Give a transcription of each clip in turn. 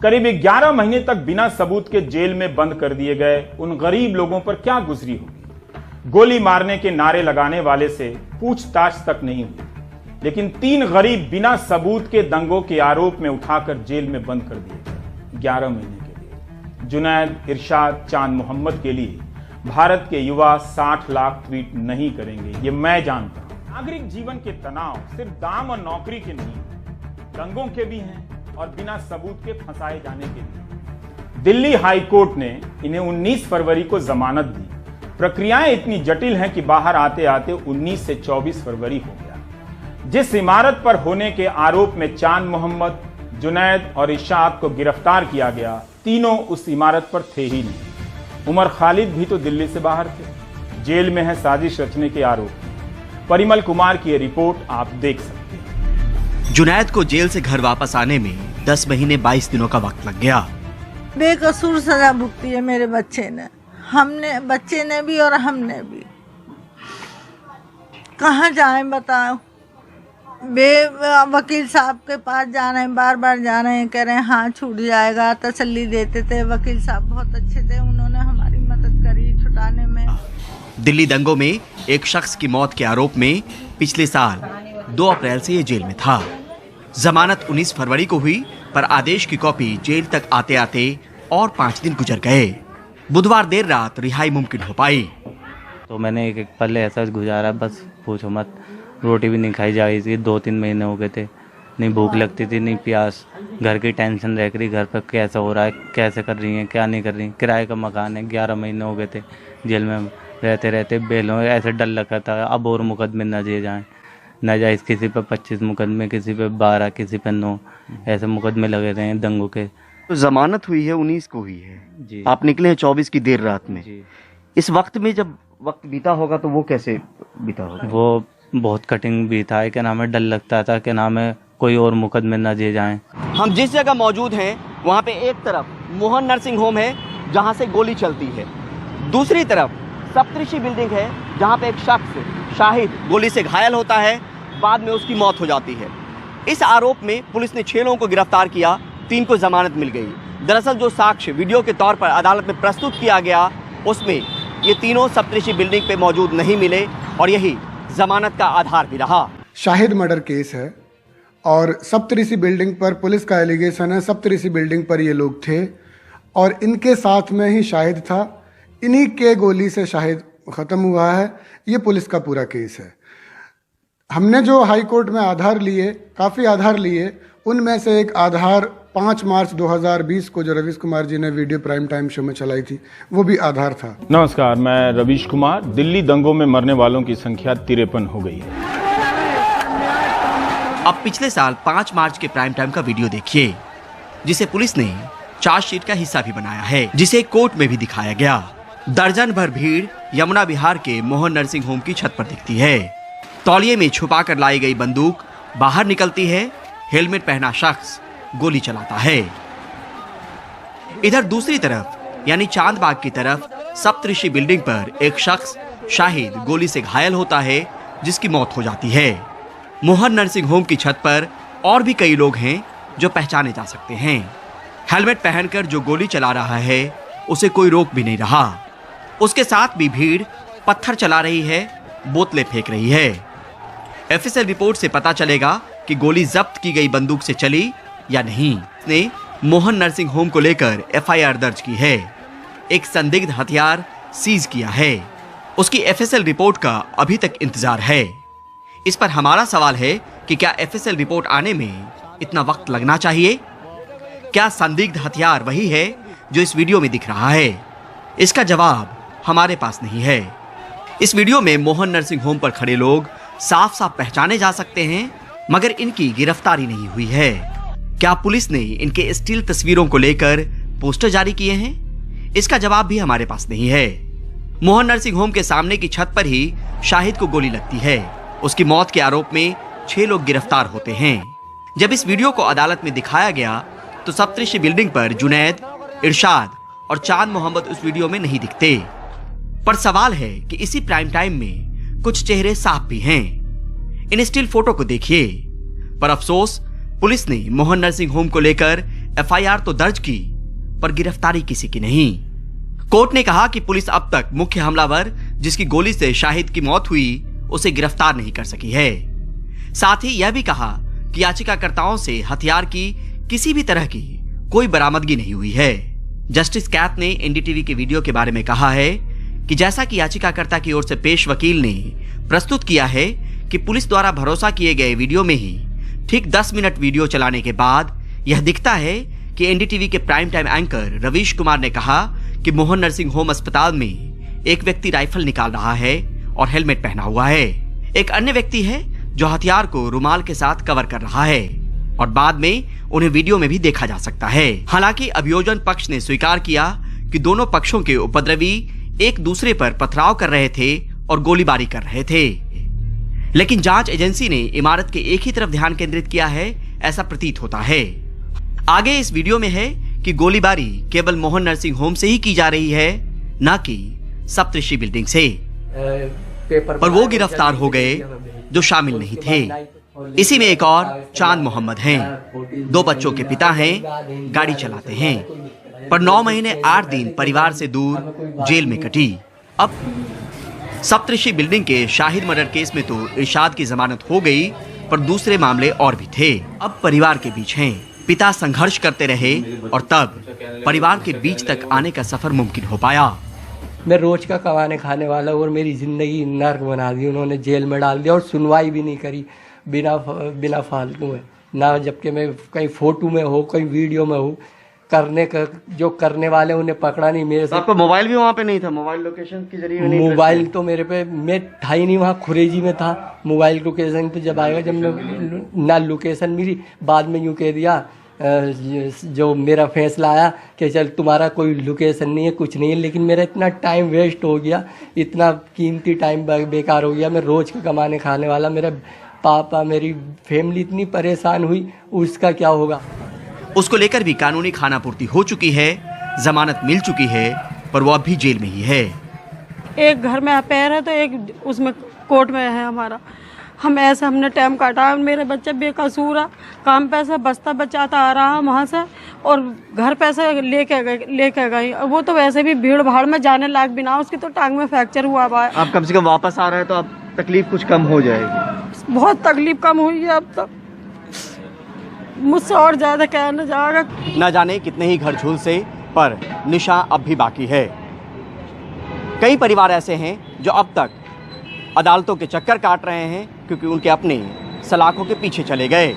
करीब 11 महीने तक बिना सबूत के जेल में बंद कर दिए गए उन गरीब लोगों पर क्या गुजरी होगी। गोली मारने के नारे लगाने वाले से पूछताछ तक नहीं हुई, लेकिन 3 गरीब बिना सबूत के दंगों के आरोप में उठाकर जेल में बंद कर दिए गए 11 महीने के लिए। जुनैद, इरशाद, चांद मोहम्मद के लिए भारत के युवा 60 लाख ट्वीट नहीं करेंगे, ये मैं जानता हूं। नागरिक जीवन के तनाव सिर्फ दाम और नौकरी के नहीं, दंगों के भी हैं और बिना सबूत के फंसाए जाने के लिए। दिल्ली हाई कोर्ट ने इन्हें 19 फरवरी को जमानत दी। प्रक्रियाएं इतनी जटिल हैं कि बाहर आते आते 19 से 24 फरवरी हो गया। जिस इमारत पर होने के आरोप में चांद मोहम्मद, जुनैद और इरशाद को गिरफ्तार किया गया, तीनों उस इमारत पर थे ही नहीं। उमर खालिद भी तो दिल्ली से बाहर थे, जेल में है साजिश रचने के आरोप। परिमल कुमार की ये रिपोर्ट आप देख सकते हैं। जुनैद को जेल से घर वापस आने में 10 महीने 22 दिनों का वक्त लग गया। बेकसूर सजा भुगती है मेरे बच्चे ने भी और हमने भी। कहाँ जाएं बताओ। वकील साहब के पास जा रहे हैं, बार बार जा रहे हैं, कह रहे हैं हाँ छूट जाएगा, तसल्ली देते थे। वकील साहब बहुत अच्छे थे, उन्होंने हमारी मदद करी छुटाने में। दिल्ली दंगों में एक शख्स की मौत के आरोप में पिछले साल 2 अप्रैल से ये जेल में था। जमानत 19 फरवरी को हुई, पर आदेश की कॉपी जेल तक आते आते और 5 दिन गुजर गए। बुधवार देर रात रिहाई मुमकिन हो पाई। तो मैंने एक पल ऐसा गुजारा, बस पूछो मत। रोटी भी नहीं खाई जा रही थी, 2-3 महीने हो गए थे। नहीं भूख लगती थी, नहीं प्यास। घर की टेंशन रह रही, घर पर कैसा हो रहा है, कैसे कर रही हैं, क्या नहीं कर रही। किराए का मकान है, 11 महीने हो गए थे जेल में रहते रहते। बेलों ऐसे डर लगा था अब और मुकदमे न दिए जाएँ, न जाए। किसी पे 25 मुकदमे, किसी पे 12, किसी पे 9, ऐसे मुकदमे लगे रहे हैं दंगों के। तो जमानत हुई है 19 को हुई है जी। आप निकले हैं 24 की देर रात में जी। इस वक्त में जब वक्त बीता होगा तो वो कैसे बीता होगा? वो बहुत कठिन भी था, क्या नाम है, डर लगता था कि नाम है कोई और मुकदमे न दिए जाएं। हम जिस जगह मौजूद हैं वहाँ पे एक तरफ मोहन नर्सिंग होम है जहाँ से गोली चलती है, दूसरी तरफ सप्तऋषि बिल्डिंग है जहाँ पे एक शख्स शाहिद गोली से घायल होता है, बाद में उसकी मौत हो जाती है। इस आरोप में पुलिस ने 6 लोगों को गिरफ्तार किया, 3 को जमानत मिल गई। दरअसल जो साक्ष्य वीडियो के तौर पर अदालत में प्रस्तुत किया गया उसमें ये तीनों सप्तऋषि बिल्डिंग पे मौजूद नहीं मिले और यही जमानत का आधार भी रहा। शाहिद मर्डर केस है और सप्तऋषि बिल्डिंग पर पुलिस का एलिगेशन है सप्तऋषि बिल्डिंग पर ये लोग थे और इनके साथ में ही शाहिद था। इन्हीं के गोली से शाहिद ख़त्म हुआ है। ये पुलिस का पूरा केस है। हमने जो हाई कोर्ट में आधार लिए, काफ़ी आधार लिए, उनमें से एक आधार 5 मार्च 2020 को जो रवीश कुमार जी ने वीडियो प्राइम टाइम शो में चलाई थी, वो भी आधार था। नमस्कार, मैं रवीश कुमार। दिल्ली दंगों में मरने वालों की संख्या 53 हो गई है। अब पिछले साल 5 मार्च के प्राइम टाइम का वीडियो देखिए, जिसे पुलिस ने चार्जशीट का हिस्सा भी बनाया है, जिसे कोर्ट में भी दिखाया गया। दर्जन भर भीड़ यमुना विहार के मोहन नर्सिंग होम की छत पर दिखती है। तौलिए में छुपा कर लाई गई बंदूक बाहर निकलती है, हेलमेट पहना शख्स गोली चलाता है। इधर दूसरी तरफ यानी चांदबाग की तरफ सप्तऋषि बिल्डिंग पर एक शख्स शाहिद गोली से घायल होता है, जिसकी मौत हो जाती है। मोहन नर्सिंग होम की छत पर और भी कई लोग हैं जो पहचाने जा सकते हैं। हेलमेट पहनकर जो गोली चला रहा है उसे कोई रोक भी नहीं रहा। उसके साथ भी भीड़ पत्थर चला रही है, बोतलें फेंक रही है। एफएसएल रिपोर्ट से पता चलेगा कि गोली जब्त की गई बंदूक से चली या नहीं। ने मोहन नर्सिंग होम को लेकर एफआईआर दर्ज की है, एक संदिग्ध हथियार सीज किया है। उसकी एफएसएल रिपोर्ट का अभी तक इंतजार है। इस पर हमारा सवाल है कि क्या एफएसएल रिपोर्ट आने में इतना वक्त लगना चाहिए? क्या संदिग्ध हथियार वही है जो इस वीडियो में दिख रहा है? इसका जवाब हमारे पास नहीं है। इस वीडियो में मोहन नर्सिंग होम पर खड़े लोग साफ साफ पहचाने जा सकते हैं, मगर इनकी गिरफ्तारी नहीं हुई है। क्या पुलिस ने इनके स्टिल तस्वीरों को लेकर पोस्टर जारी किए हैं? इसका जवाब भी हमारे पास नहीं है। मोहन नर्सिंग होम के सामने की छत पर ही शाहिद को गोली लगती है। उसकी मौत के आरोप में 6 लोग गिरफ्तार होते हैं। जब इस वीडियो को अदालत में दिखाया गया तो सप्तऋषि बिल्डिंग पर जुनैद, इरशाद और चांद मोहम्मद उस वीडियो में नहीं दिखते। पर सवाल है कि इसी प्राइम टाइम में कुछ चेहरे साफ भी हैं। इन स्टिल फोटो को देखिए। पर अफसोस, पुलिस ने मोहन नर्सिंग होम को लेकर एफआईआर तो दर्ज की, पर गिरफ्तारी किसी की नहीं। कोर्ट ने कहा कि पुलिस अब तक मुख्य हमलावर, जिसकी गोली से शाहिद की मौत हुई, उसे गिरफ्तार नहीं कर सकी है। साथ ही यह भी कहा कि याचिकाकर्ताओं से हथियार की किसी भी तरह की कोई बरामदगी नहीं हुई है। जस्टिस कैथ ने एनडीटीवी के वीडियो के बारे में कहा है कि जैसा कि याचिकाकर्ता की ओर से पेश वकील ने प्रस्तुत किया है कि पुलिस द्वारा भरोसा किए गए वीडियो में ही ठीक 10 मिनट वीडियो चलाने के बाद यह दिखता है कि एनडीटीवी के prime time anchor Ravish Kumar ने कहा कि मोहन नर्सिंग होम अस्पताल में एक व्यक्ति राइफल निकाल रहा है और हेलमेट पहना हुआ है। एक अन्य व्यक्ति है जो हथियार को रुमाल के साथ कवर कर रहा है और बाद में उन्हें वीडियो में भी देखा जा सकता है। हालांकि अभियोजन पक्ष ने स्वीकार किया कि दोनों पक्षों के उपद्रवी एक दूसरे पर पथराव कर रहे थे और गोलीबारी कर रहे थे, लेकिन जांच एजेंसी ने इमारत के एक ही तरफ ध्यान केंद्रित किया है, ऐसा प्रतीत होता है। आगे इस वीडियो में है कि गोलीबारी केवल मोहन नर्सिंग होम से ही की जा रही है, न कि सप्तऋषि बिल्डिंग से। पर वो गिरफ्तार हो गए जो शामिल नहीं थे। इसी में एक और चांद मोहम्मद हैं, 2 बच्चों के पिता हैं, गाड़ी चलाते हैं, पर 9 महीने 8 दिन परिवार से दूर जेल में कटी। अब सप्तऋषि बिल्डिंग के शाहिद मर्डर केस में तो इरशाद की जमानत हो गई, पर दूसरे मामले और भी थे। अब परिवार के बीच हैं। पिता संघर्ष करते रहे और तब परिवार के बीच तक आने का सफर मुमकिन हो पाया। मैं रोज का कमाने खाने वाला और मेरी ज़िंदगी नर्क बना दी, उन्होंने जेल में डाल दिया और सुनवाई भी नहीं करी बिना फालतू में ना, जबकि मैं कहीं फोटो में हो, कहीं वीडियो में हो, करने का जो करने वाले उन्हें पकड़ा नहीं। मेरे से आपका मोबाइल भी वहाँ पे नहीं था? मोबाइल लोकेशन के जरिए नहीं? मोबाइल तो मेरे पे, मैं था ही नहीं वहाँ, खुरेजी में था। मोबाइल लोकेशन तो जब आएगा, जब मैं ना लोकेशन मिली, बाद में यूँ कह दिया जो मेरा फैसला आया कि चल तुम्हारा कोई लोकेशन नहीं है, कुछ नहीं है, लेकिन मेरा इतना टाइम वेस्ट हो गया, इतना कीमती टाइम बेकार हो गया। मैं रोज का कमाने खाने वाला, मेरा पापा, मेरी फैमिली इतनी परेशान हुई, उसका क्या होगा। उसको लेकर भी कानूनी खानापूर्ति हो चुकी है, जमानत मिल चुकी है, पर वो अब भी जेल में ही है। एक घर में अफेयर है तो एक उसमें कोर्ट में है हमारा। हम ऐसे हमने टाइम काटा, मेरे बच्चे बेकसूर है, काम पैसा बचता बचाता आ रहा वहाँ से और घर पैसे लेके गई। वो तो वैसे भी भीड़ भाड़ में जाने लायक बिना, उसकी तो टांग में फ्रैक्चर हुआ हुआ है। आप कम से कम वापस आ रहे हैं तो अब तकलीफ कुछ कम हो जाएगी। बहुत तकलीफ कम हुई है अब तक, मुझसे और ज्यादा कहना जाएगा। न जाने कितने ही घर झुलसे, पर निशा अब भी बाकी है। कई परिवार ऐसे हैं जो अब तक अदालतों के चक्कर काट रहे हैं क्योंकि उनके अपने सलाखों के पीछे चले गए।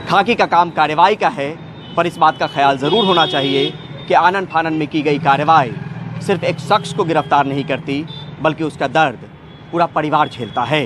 खाकी का काम कार्रवाई का है, पर इस बात का ख्याल जरूर होना चाहिए कि आनन फानन में की गई कार्रवाई सिर्फ एक शख्स को गिरफ्तार नहीं करती, बल्कि उसका दर्द पूरा परिवार झेलता है।